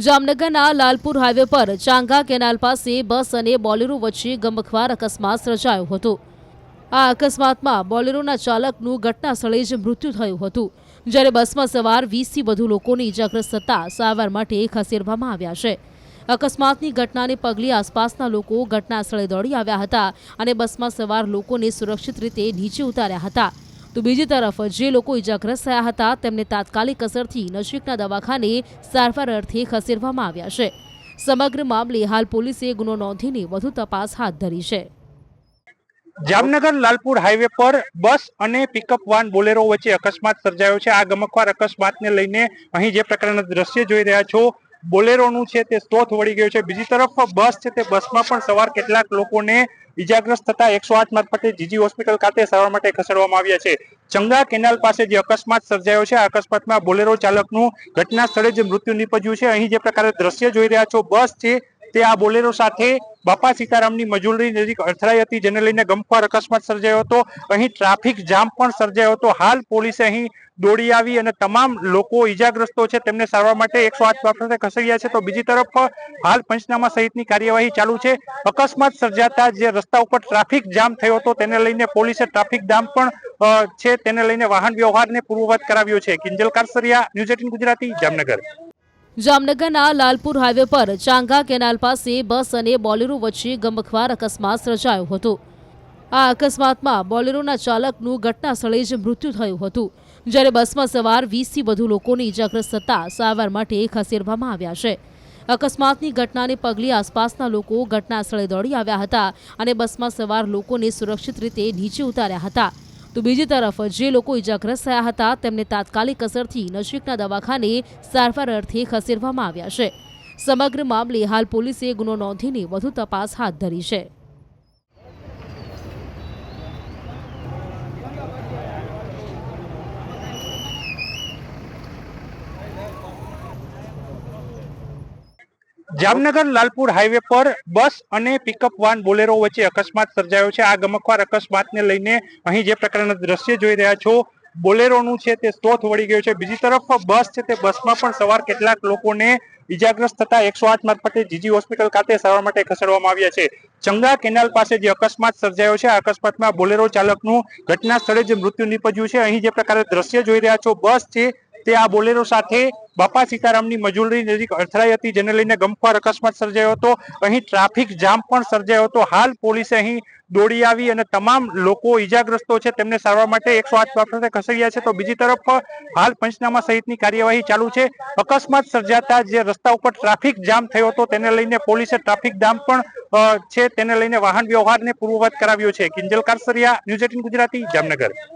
જામનગરના લાલપુર હાઈવે પર ચાંગા કેનાલ પાસે બસ અને બોલેરો વચ્ચે ગમખ્વાર અકસ્માત સર્જાયો હતો। આ અકસ્માતમાં બોલેરોના ચાલકનું ઘટના સ્થળે જ મૃત્યુ થયું હતું, જ્યારે બસમાં સવાર 20થી વધુ લોકોને ઇજાગ્રસ્ત થતા સારવાર માટે ખસેડવામાં આવ્યા છે। અકસ્માતની ઘટનાને પગલે આસપાસના લોકો ઘટના સ્થળે દોડી આવ્યા હતા અને બસમાં સવાર લોકોને સુરક્ષિત રીતે નીચે ઉતાર્યા હતા। તો બીજી તરફ જે લોકો ઇજાગ્રસ્ત થયા હતા તેમને તાત્કાલિક અસરથી નજીકના દવાખાને સારવાર અર્થે ખસેડવામાં આવ્યા છે। સમગ્ર મામલે હાલ પોલીસે ગુનો નોંધીને વધુ તપાસ હાથ ધરી છે। જામનગર લાલપુર હાઈવે પર બસ અને પિકઅપ વાન બોલેરો વચ્ચે અકસ્માત સર્જાયો છે। આ ગમખ્વાર અકસ્માતને લઈને અહીં જે પ્રકારના દ્રશ્ય જોઈ રહ્યા છો, બોલેરોનું છે તે સ્ટોથ વળી ગયું છે। બીજી તરફ બસ છે તે બસમાં પણ સવાર કેટલાક લોકોને ઇજાગ્રસ્ત થતા 108 મારફતે જીજી હોસ્પિટલ ખાતે સારવાર માટે ખસેડવામાં આવ્યા છે। ચંગા કેનાલ પાસે જે અકસ્માત સર્જાયો છે, આ અકસ્માતમાં બોલેરો ચાલકનું ઘટના સ્થળે જ મૃત્યુ નીપજ્યું છે। અહીં જે પ્રકારે દ્રશ્ય જોઈ રહ્યા છો, બસ છે તે આ બોલેરો સાથે બાપા સીતારામની મજૂરી નજીક અથડાઈ હતી, જેને લઈને ગમખ્વાર અકસ્માત સર્જાયો હતો। અહીં ટ્રાફિક જામ પણ સર્જાયો હતો। હાલ પોલીસે અહીં દોડી આવી અને તમામ લોકો ઇજાગ્રસ્તો છે તેમને સારવાર માટે 108 મારફતે ખસેડ્યા છે। તો બીજી તરફ હાલ પંચનામા સહિતની કાર્યવાહી ચાલુ છે। અકસ્માત સર્જાતા જે રસ્તા ઉપર ટ્રાફિક જામ થયો હતો તેને લઈને પોલીસે ટ્રાફિક જામ પણ છે તેને લઈને વાહન વ્યવહારને પૂર્વવત કરાવ્યો છે। કિંજલ કારસરિયા, ન્યૂઝ 18 ગુજરાતી, જામનગર। જામનગરના લાલપુર હાઈવે પર ચાંગા કેનાલ પાસે બસ અને બોલેરો વચ્ચે ગમખ્વાર અકસ્માત સર્જાયો હતો। આ અકસ્માતમાં બોલેરોના ચાલકનું ઘટના સ્થળે જ મૃત્યુ થયું હતું, જ્યારે બસમાં સવાર 20થી વધુ લોકોને ઇજાગ્રસ્ત થતા સારવાર માટે ખસેડવામાં આવ્યા છે। અકસ્માતની ઘટનાને પગલે આસપાસના લોકો ઘટના સ્થળે દોડી આવ્યા હતા અને બસમાં સવાર લોકોને સુરક્ષિત રીતે નીચે ઉતાર્યા હતા। તો બીજી તરફ જે લોકો ઇજાગ્રસ્ત થયા હતા તેમને તાત્કાલિક અસરથી નજીકના દવાખાને સારવાર અર્થે ખસેડવામાં આવ્યા છે। સમગ્ર મામલે હાલ પોલીસે ગુનો નોંધીને વધુ તપાસ હાથ ધરી છે। જામનગર લાલપુર હાઈવે પર બસ અને પિકઅપ વાન બોલેરો વચ્ચે અકસ્માત સર્જાયો છે। આ ગમખ્વાર અકસ્માતને લઈને અહીં જે પ્રકારના દ્રશ્ય જોઈ રહ્યા છો, બોલેરોનું છે તે સ્ટોથ વળી ગયું છે। બીજી તરફ બસ છે તે બસમાં પણ સવાર કેટલાક લોકોને ઇજાગ્રસ્ત થતા 108 મારફતે જીજી હોસ્પિટલ ખાતે સારવાર માટે ખસેડવામાં આવ્યા છે। ચંગા કેનાલ પાસે જે અકસ્માત સર્જાયો છે, આ અકસ્માતમાં બોલેરો ચાલકનું ઘટના સ્થળે જ મૃત્યુ નીપજ્યું છે। અહીં જે પ્રકારે દ્રશ્ય જોઈ રહ્યા છો, બસ છે તે આ બોલેરો સાથે બાપા સીતારામની મજૂરી નજીક અથડાઈ હતી, જેને લઈને ગમખ્વાર અકસ્માત સર્જાયો હતો। અહીં ટ્રાફિક જામ પણ સર્જાયો હતો। હાલ પોલીસે અહીં દોડી આવી અને તમામ લોકો ઇજાગ્રસ્તો છે તેમને સારવાર માટે 108 મારફતે ખસેડ્યા છે। તો બીજી તરફ હાલ પંચનામા સહિતની કાર્યવાહી ચાલુ છે। અકસ્માત સર્જાતા જે રસ્તા ઉપર ટ્રાફિક જામ થયો હતો તેને લઈને પોલીસે ટ્રાફિક જામ પણ છે તેને લઈને વાહન વ્યવહારને પૂર્વવત કરાવ્યો છે। કિંજલ કારસરિયા, ન્યૂઝ 18 ગુજરાતી, જામનગર।